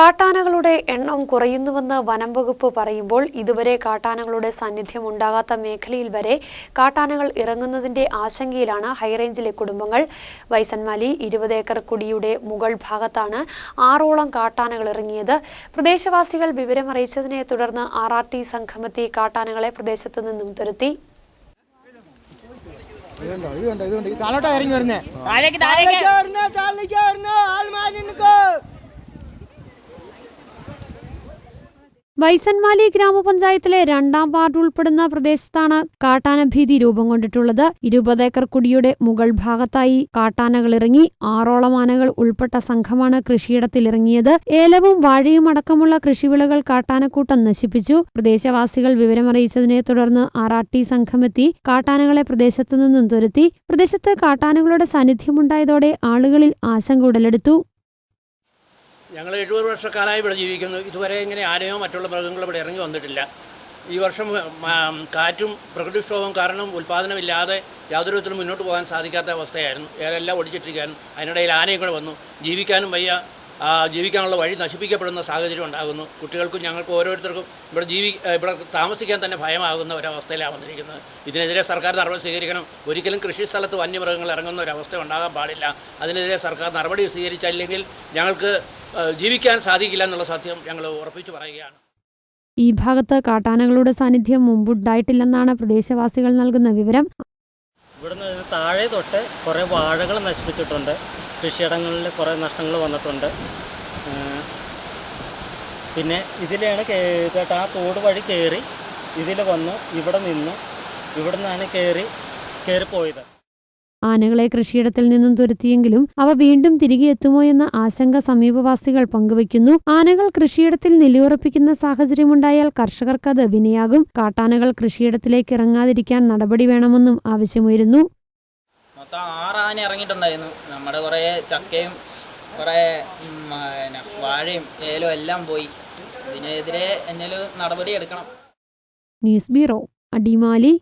കാട്ടാനകളുടെ എണ്ണം കുറയുന്നുവെന്ന് വനം വകുപ്പ് പറയുമ്പോൾ ഇതുവരെ കാട്ടാനകളുടെ സാന്നിധ്യം ഉണ്ടാകാത്ത മേഖലയിൽ വരെ കാട്ടാനകൾ ഇറങ്ങുന്നതിന്റെ ആശങ്കയിലാണ് ഹൈറേഞ്ചിലെ കുടുംബങ്ങൾ. വൈസന്മാലി 20 ഏക്കർ കുടിയുടെ മുകൾ ഭാഗത്താണ് 6ഓളം കാട്ടാനകൾ ഇറങ്ങിയത്. പ്രദേശവാസികൾ വിവരമറിയിച്ചതിനെ തുടർന്ന് RRT സംഘമെത്തി കാട്ടാനകളെ പ്രദേശത്തു നിന്നും തുരത്തി. വൈസന്മാലി ഗ്രാമപഞ്ചായത്തിലെ 2ാം വാർഡ് ഉൾപ്പെടുന്ന പ്രദേശത്താണ് കാട്ടാനഭീതി രൂപം കൊണ്ടിട്ടുള്ളത്. 20 ഏക്കർ കുടിയുടെ മുകൾ ഭാഗത്തായി കാട്ടാനകൾ ഇറങ്ങി. 6ഓളം ആനകൾ ഉൾപ്പെട്ട സംഘമാണ് കൃഷിയിടത്തിലിറങ്ങിയത്. ഏലവും വാഴയും അടക്കമുള്ള കൃഷിവിളകൾ കാട്ടാനക്കൂട്ടം നശിപ്പിച്ചു. പ്രദേശവാസികൾ വിവരമറിയിച്ചതിനെ തുടർന്ന് RRT സംഘമെത്തി കാട്ടാനകളെ പ്രദേശത്തു നിന്നും തുരത്തി. പ്രദേശത്ത് കാട്ടാനകളുടെ സാന്നിധ്യമുണ്ടായതോടെ ആളുകളിൽ ആശങ്ക ഉടലെടുത്തു. ഞങ്ങൾ 70 വർഷക്കാലമായി ഇവിടെ ജീവിക്കുന്നു. ഇതുവരെ ഇങ്ങനെ ആനയോ മറ്റുള്ള മൃഗങ്ങളോ ഇവിടെ ഇറങ്ങി വന്നിട്ടില്ല. ഈ വർഷം കാറ്റും പ്രകൃതിക്ഷോഭവും കാരണം ഉൽപ്പാദനമില്ലാതെ യാതൊരു വിധത്തിലും മുന്നോട്ട് പോകാൻ സാധിക്കാത്ത അവസ്ഥയായിരുന്നു. ഏതെല്ലാം ഒടിച്ചിട്ടിരിക്കാനും അതിനിടയിൽ ആനയും കൂടെ വന്നു. ജീവിക്കാനും വയ്യ. ജീവിക്കാനുള്ള വഴി നശിപ്പിക്കപ്പെടുന്ന സാഹചര്യം ഉണ്ടാകുന്നു. കുട്ടികൾക്കും ഞങ്ങൾക്ക് ഓരോരുത്തർക്കും ഇവിടെ താമസിക്കാൻ തന്നെ ഭയമാകുന്ന ഒരവസ്ഥയിലാണ് വന്നിരിക്കുന്നത്. ഇതിനെതിരെ സർക്കാർ നടപടി സ്വീകരിക്കണം. ഒരിക്കലും കൃഷി സ്ഥലത്ത് വന്യമൃഗങ്ങൾ ഇറങ്ങുന്ന ഒരവസ്ഥ ഉണ്ടാകാൻ പാടില്ല. അതിനെതിരെ സർക്കാർ നടപടി സ്വീകരിച്ചില്ലെങ്കിൽ ഞങ്ങൾക്ക് ജീവിക്കാൻ സാധിക്കില്ല എന്നുള്ള സത്യം ഞങ്ങൾ ഉറപ്പിച്ചു പറയുകയാണ്. ഈ ഭാഗത്ത് കാട്ടാനകളുടെ സാന്നിധ്യം മുമ്പുണ്ടായിട്ടില്ലെന്നാണ് പ്രദേശവാസികൾ നൽകുന്ന വിവരം. ഇവിടുന്ന് താഴെ തൊട്ട് കുറേ വാഴകൾ നശിപ്പിച്ചിട്ടുണ്ട്. കൃഷിയിടങ്ങളിൽ കുറേ നഷ്ടങ്ങൾ വന്നിട്ടുണ്ട്. പിന്നെ ഇതിലാണ് ആ തോട് വഴി കയറി ഇതിൽ വന്നു ഇവിടെ നിന്നു. ഇവിടെ നിന്നാണ് കയറിപ്പോയത്. ആനകളെ കൃഷിയിടത്തിൽ നിന്നും തുരത്തിയെങ്കിലും അവ വീണ്ടും തിരികെ എത്തുമോ എന്ന ആശങ്ക സമീപവാസികൾ പങ്കുവയ്ക്കുന്നു. ആനകൾ കൃഷിയിടത്തിൽ നിലയുറപ്പിക്കുന്ന സാഹചര്യമുണ്ടായാൽ കർഷകർക്കത് വിനയാകും. കാട്ടാനകൾ കൃഷിയിടത്തിലേക്ക് ഇറങ്ങാതിരിക്കാൻ നടപടി വേണമെന്നും ആവശ്യമുയരുന്നു. മൊത്തം 6 ആന ഇറങ്ങിയിട്ടുണ്ടായിരുന്നു. നമ്മുടെ കുറേ ചക്കയും കുറേ വാഴയും ഏലവും എല്ലാം പോയി. ഇതിനെതിരെ എന്തെങ്കിലും നടപടി എടുക്കണം. News bureau, Adimali.